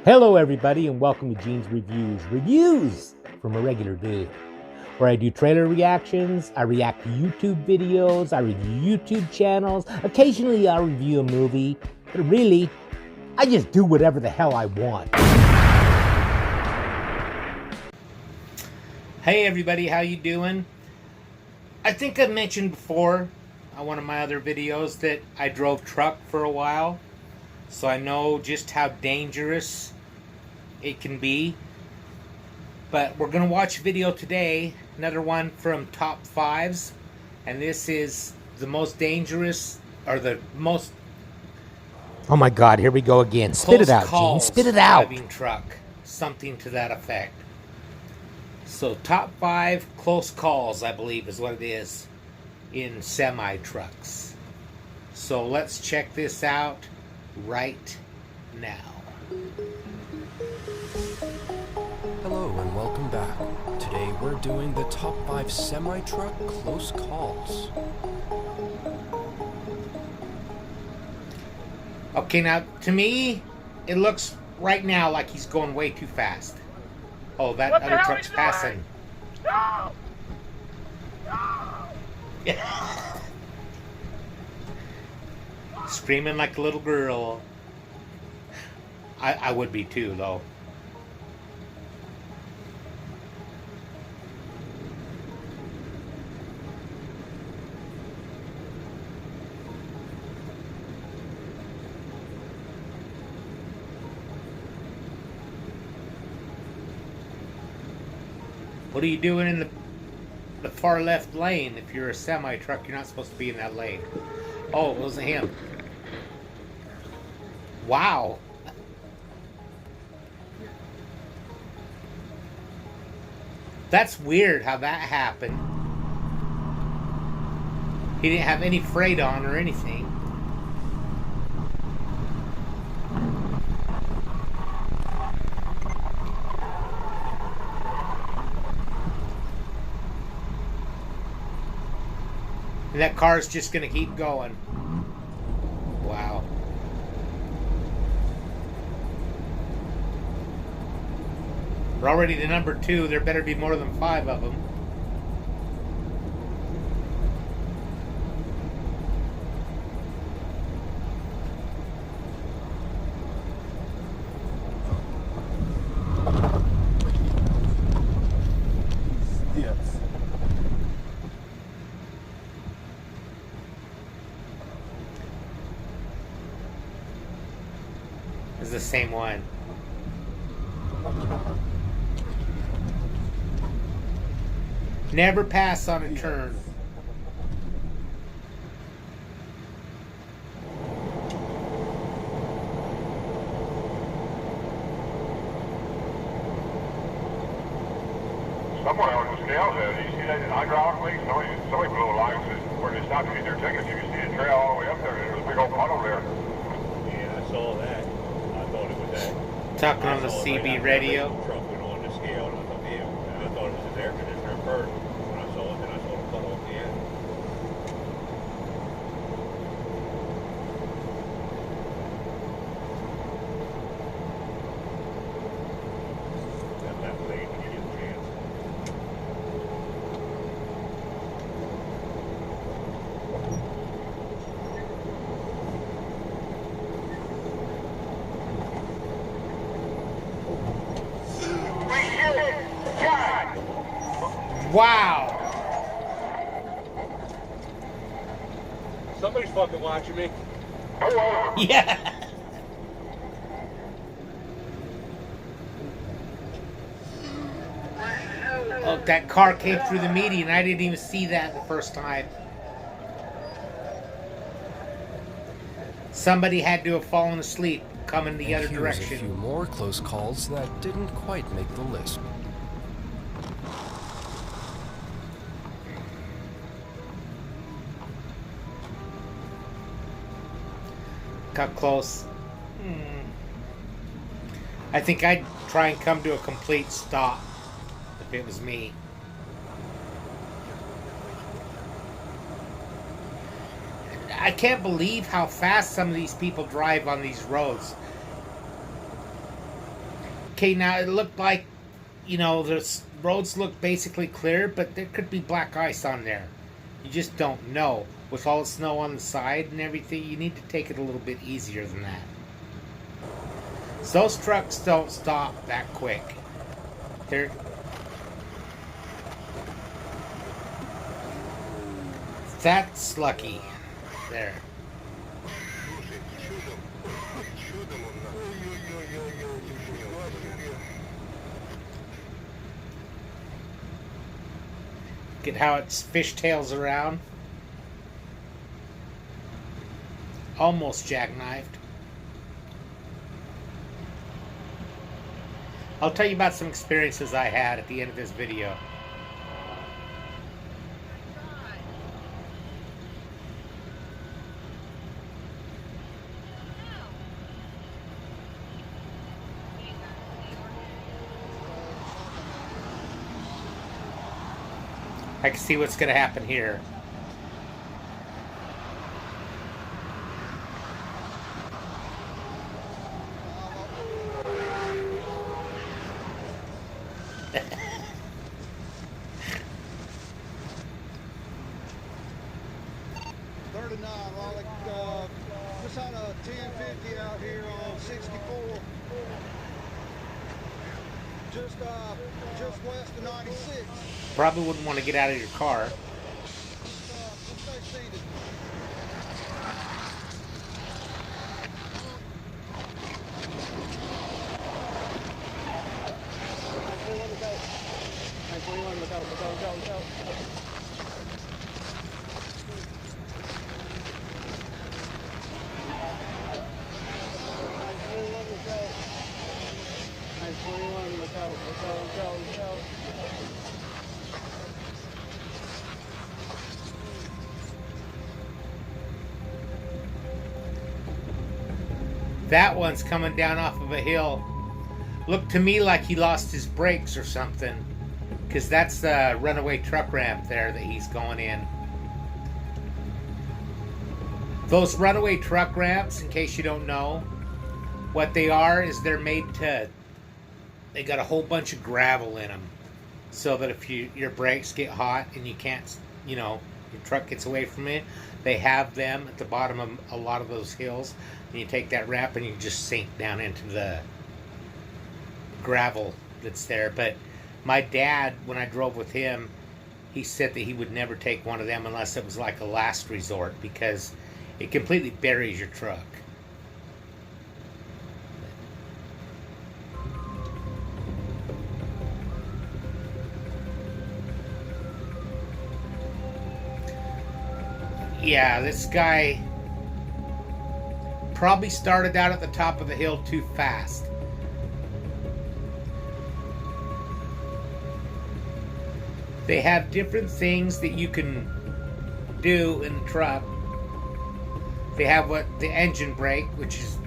Hello everybody and welcome to Gene's Reviews. Reviews from a regular dude. Where I do trailer reactions, I react to YouTube videos, I review YouTube channels, occasionally I'll review a movie, but really, I just do whatever the hell I want. Hey everybody, how you doing? I think I've mentioned before on one of my other videos that I drove truck for a while, so I know just how dangerous it can be. But we're gonna watch a video today, another one from Top 5s, and this is the most dangerous, or the most... Oh my god, here we go again. Spit it out, Gene, spit it out. Driving truck, something to that effect. So Top 5 close calls, I believe is what it is, in semi-trucks. So let's check this out right now. Hello and welcome back. Today we're doing the top 5 semi-truck close calls. Okay, now to me, it looks right now like he's going way too fast. Oh, that other truck's passing. No! No! Screaming like a little girl. I would be too, though. What are you doing in the far left lane? If you're a semi-truck, you're not supposed to be in that lane. Oh, it wasn't him. Wow. That's weird how that happened. He didn't have any freight on or anything. And that car's just going to keep going. Wow. We're already to number 2. There better be more than 5 of them. Yes. It's the same one. Never pass on a turn. Somewhere on the scale there, you see that hydraulically? Somebody put a little line says where they stop to get their tickets. You can see the trail all the way up there. There's a big old puddle there. Yeah, I saw that. I thought it was that. Talking on the CB radio. Truck went on the scale, and I thought, yeah, I thought it was his air conditioner first. When I saw it, then I saw the puddle at the end. That lane when you get a chance. Wow. Somebody's fucking watching me. Yeah. Oh, that car came through the median. I didn't even see that the first time. Somebody had to have fallen asleep coming the other Here's direction. a few more close calls that didn't quite make the list. Got close. I think I'd try and come to a complete stop if it was me. I can't believe how fast some of these people drive on these roads. Okay, now it looked like, the roads look basically clear, but there could be black ice on there. You just don't know. With all the snow on the side and everything, you need to take it a little bit easier than that. So those trucks don't stop that quick. That's lucky. There. Look at how it's fishtails around. Almost jackknifed. I'll tell you about some experiences I had at the end of this video. I can see what's going to happen here. Just on a 1050 out here on 64. Just west of 96. Probably wouldn't want to get out of your car. Just stay seated. Go. That one's coming down off of a hill. Looked to me like he lost his brakes or something, because that's the runaway truck ramp there that he's going in. Those runaway truck ramps, in case you don't know, what they are is they're made to, they got a whole bunch of gravel in them, so that if your brakes get hot and you can't, your truck gets away from it, they have them at the bottom of a lot of those hills, and you take that ramp and you just sink down into the gravel that's there. But my dad, when I drove with him, he said that he would never take one of them unless it was like a last resort, because it completely buries your truck. Yeah, this guy probably started out at the top of the hill too fast. They have different things that you can do in the truck. They have what the engine brake, which is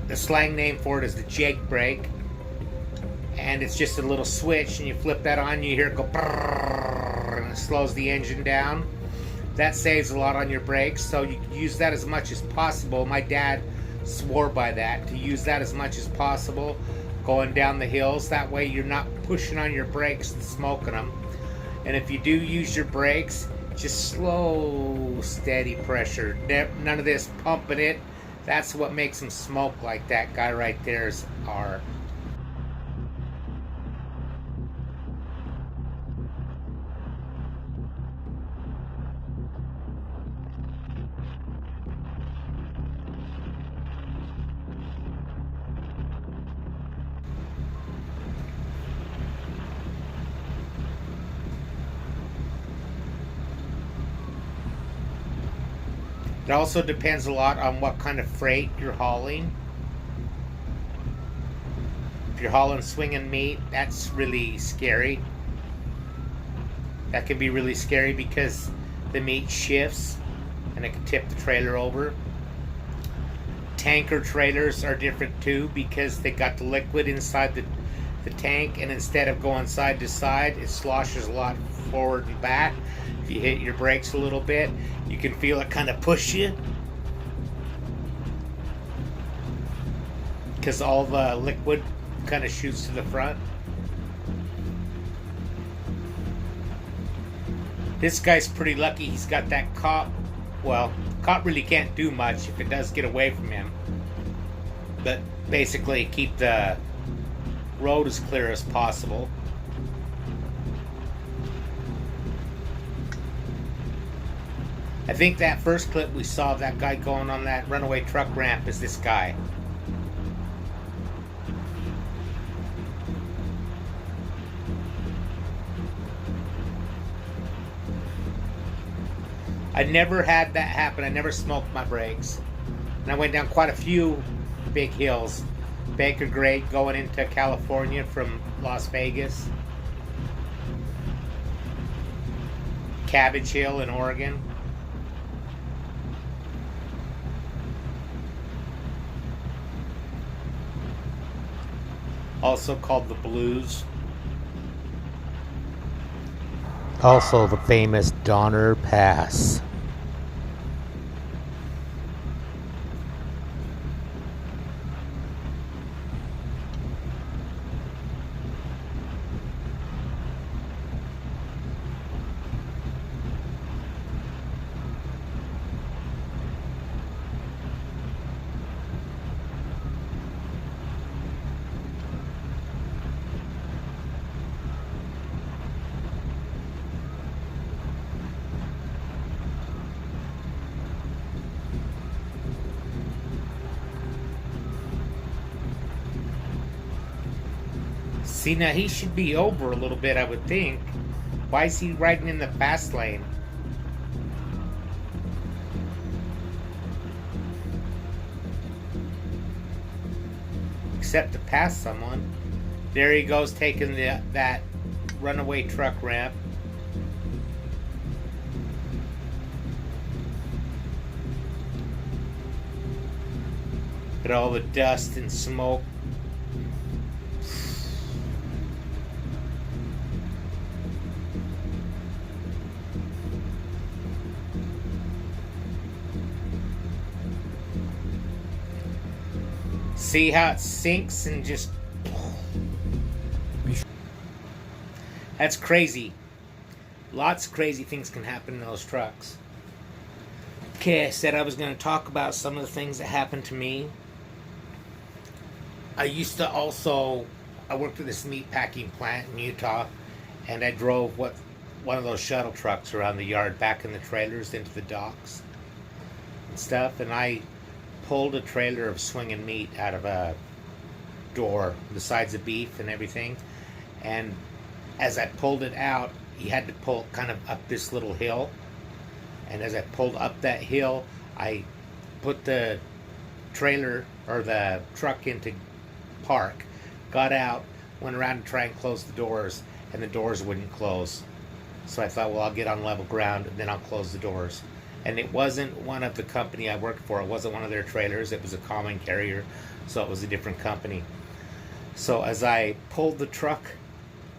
the slang name for it is the jake brake, and it's just a little switch, and you flip that on, you hear it go brrrr, and it slows the engine down. That saves a lot on your brakes, so you use that as much as possible. My dad swore by that, to use that as much as possible going down the hills. That way you're not pushing on your brakes and smoking them. And if you do use your brakes, just slow, steady pressure. None of this pumping it. That's what makes them smoke like that guy right there's are. It also depends a lot on what kind of freight you're hauling. If you're hauling swinging meat, that's really scary. That can be really scary because the meat shifts and it can tip the trailer over. Tanker trailers are different too because they got the liquid inside the tank, and instead of going side to side, it sloshes a lot forward and back. If you hit your brakes a little bit, you can feel it kind of push you. because all the liquid kind of shoots to the front. This guy's pretty lucky. He's got that cop. Well, cop really can't do much if it does get away from him. But basically keep the road as clear as possible. I think that first clip we saw of that guy going on that runaway truck ramp is this guy. I never had that happen. I never smoked my brakes. And I went down quite a few big hills. Baker Grade going into California from Las Vegas. Cabbage Hill in Oregon. Also called the Blues. Also the famous Donner Pass. See, now he should be over a little bit, I would think. Why is he riding in the fast lane? Except to pass someone. There he goes, taking that runaway truck ramp. At all the dust and smoke. See how it sinks and just... That's crazy. Lots of crazy things can happen in those trucks. Okay, I said I was going to talk about some of the things that happened to me. I worked at this meat packing plant in Utah, and I drove one of those shuttle trucks around the yard, back in the trailers into the docks and stuff, and I pulled a trailer of swinging meat out of a door, the sides of beef and everything. And as I pulled it out, you had to pull kind of up this little hill. And as I pulled up that hill, I put the trailer or the truck into park, got out, went around to try and close the doors, and the doors wouldn't close. So I thought, well, I'll get on level ground and then I'll close the doors. And it wasn't one of the company I worked for. It wasn't one of their trailers. It was a common carrier, so it was a different company. So as I pulled the truck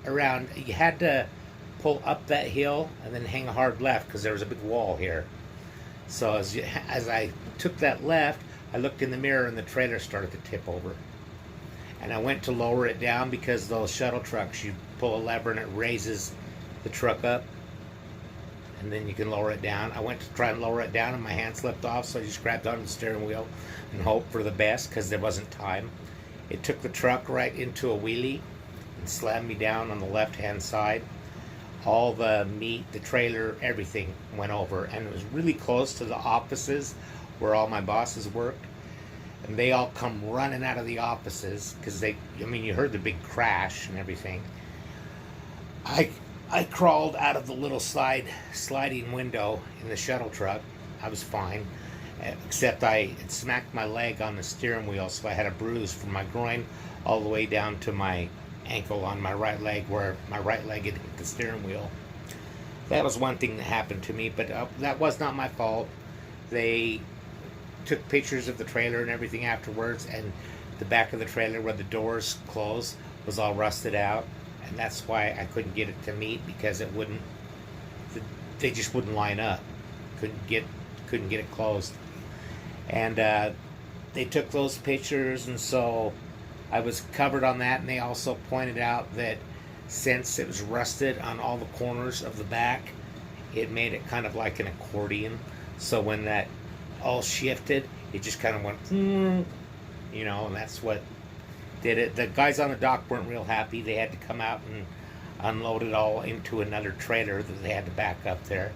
around, you had to pull up that hill and then hang a hard left because there was a big wall here. So as I took that left, I looked in the mirror and the trailer started to tip over. And I went to lower it down because those shuttle trucks, you pull a lever and it raises the truck up. And then you can lower it down. I went to try and lower it down and my hand slipped off, so I just grabbed onto the steering wheel and hoped for the best because there wasn't time. It took the truck right into a wheelie and slammed me down on the left-hand side. All the meat, the trailer, everything went over, and it was really close to the offices where all my bosses worked. And they all come running out of the offices because you heard the big crash and everything. I crawled out of the little sliding window in the shuttle truck. I was fine, except I had smacked my leg on the steering wheel, so I had a bruise from my groin all the way down to my ankle on my right leg, where my right leg had hit the steering wheel. That was one thing that happened to me, but that was not my fault. They took pictures of the trailer and everything afterwards, and the back of the trailer where the doors close was all rusted out. And that's why I couldn't get it to meet, because they just wouldn't line up. Couldn't get it closed. And they took those pictures, and so I was covered on that. And they also pointed out that since it was rusted on all the corners of the back, it made it kind of like an accordion. So when that all shifted, it just kind of went, you know, and that's what did it. The guys on the dock weren't real happy. They had to come out and unload it all into another trailer that they had to back up there.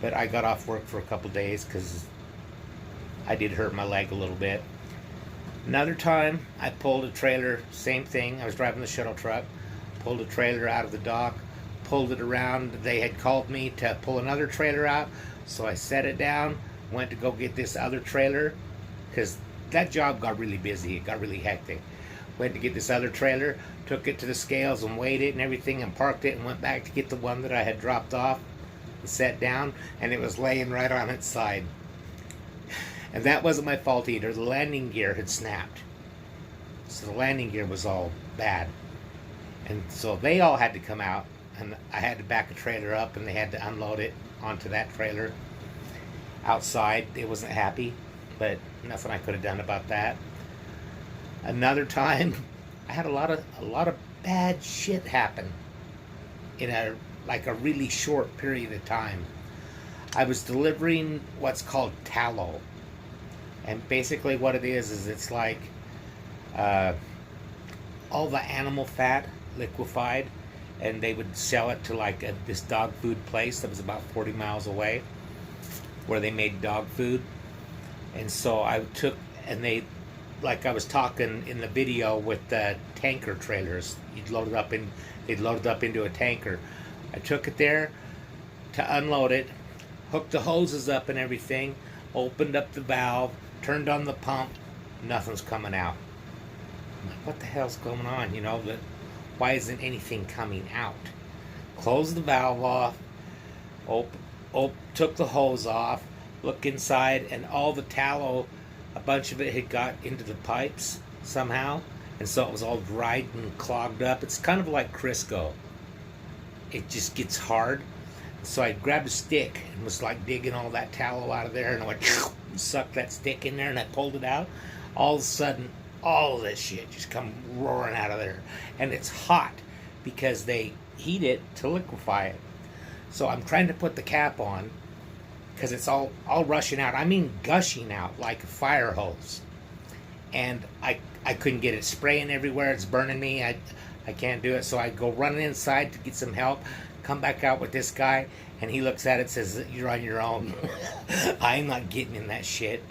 But I got off work for a couple days because I did hurt my leg a little bit. Another time, I pulled a trailer, same thing. I was driving the shuttle truck, pulled a trailer out of the dock, pulled it around. They had called me to pull another trailer out, so I set it down, went to go get this other trailer, because that job got really busy. It got really hectic. Went to get this other trailer, took it to the scales and weighed it and everything, and parked it, and went back to get the one that I had dropped off and set down, and it was laying right on its side. And that wasn't my fault either. The landing gear had snapped. So the landing gear was all bad. And so they all had to come out, and I had to back a trailer up, and they had to unload it onto that trailer outside. It wasn't happy, but nothing I could have done about that. Another time, I had a lot of bad shit happen in a really short period of time. I was delivering what's called tallow. And basically what it is it's like all the animal fat liquefied, and they would sell it to like this dog food place that was about 40 miles away where they made dog food. And so I took, and they, like I was talking in the video with the tanker trailers, they'd load it up into a tanker. I took it there to unload it, hooked the hoses up and everything, opened up the valve, turned on the pump, nothing's coming out. I'm like, what the hell's going on? You know, why isn't anything coming out? Closed the valve off, took the hose off, looked inside, and all the tallow, a bunch of it had got into the pipes somehow, and so it was all dried and clogged up. It's kind of like Crisco. It just gets hard. So I grabbed a stick and was like digging all that tallow out of there, and I went and sucked that stick in there, and I pulled it out. All of a sudden, all of this shit just come roaring out of there. And it's hot because they heat it to liquefy it. So I'm trying to put the cap on because it's all rushing out. I mean gushing out like a fire hose. And I couldn't get it, spraying everywhere. It's burning me. I can't do it. So I go running inside to get some help. Come back out with this guy, and he looks at it and says, "You're on your own." I'm not getting in that shit.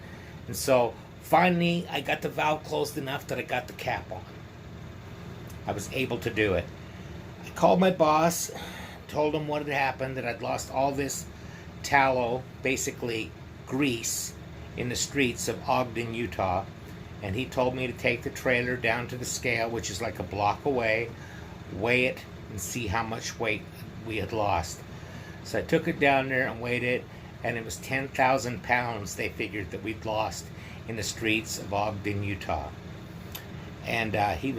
And so finally I got the valve closed enough that I got the cap on. I was able to do it. I called my boss, told him what had happened, that I'd lost all this tallow, basically grease, in the streets of Ogden, Utah. And he told me to take the trailer down to the scale, which is like a block away, weigh it, and see how much weight we had lost. So I took it down there and weighed it, and it was 10,000 pounds they figured that we'd lost in the streets of Ogden, Utah. And he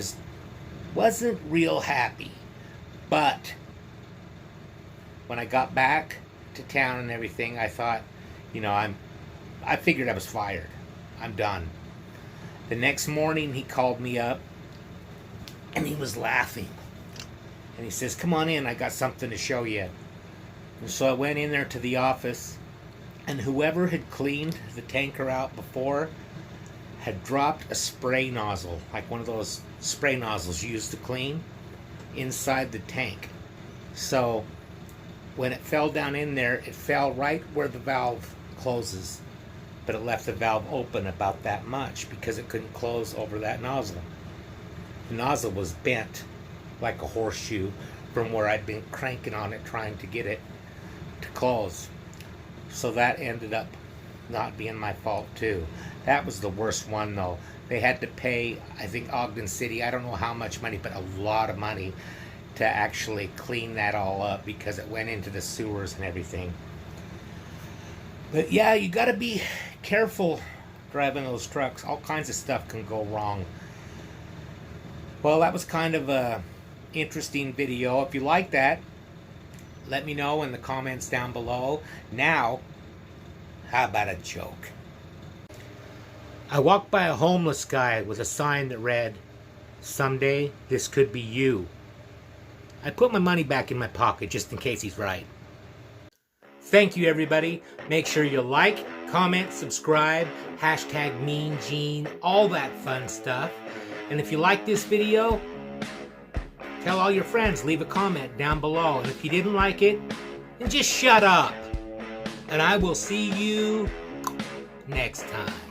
wasn't real happy. But when I got back to town and everything, I thought, you know, I figured I was fired. I'm done. The next morning he called me up, and he was laughing. And he says, "Come on in, I got something to show you." And so I went in there to the office, and whoever had cleaned the tanker out before had dropped a spray nozzle, like one of those spray nozzles used to clean, inside the tank. So when it fell down in there, it fell right where the valve closes, but it left the valve open about that much because it couldn't close over that nozzle. The nozzle was bent like a horseshoe from where I'd been cranking on it trying to get it to close. So that ended up not being my fault too. That was the worst one though. They had to pay, I think, Ogden City, I don't know how much money, but a lot of money to actually clean that all up because it went into the sewers and everything. But yeah, you gotta be careful driving those trucks. All kinds of stuff can go wrong. Well, that was kind of a interesting video. If you like that, let me know in the comments down below. Now, how about a joke? I walked by a homeless guy with a sign that read, "Someday this could be you." I put my money back in my pocket just in case he's right. Thank you, everybody. Make sure you like, comment, subscribe, hashtag Mean Gene, all that fun stuff. And if you like this video, tell all your friends, leave a comment down below. And if you didn't like it, then just shut up. And I will see you next time.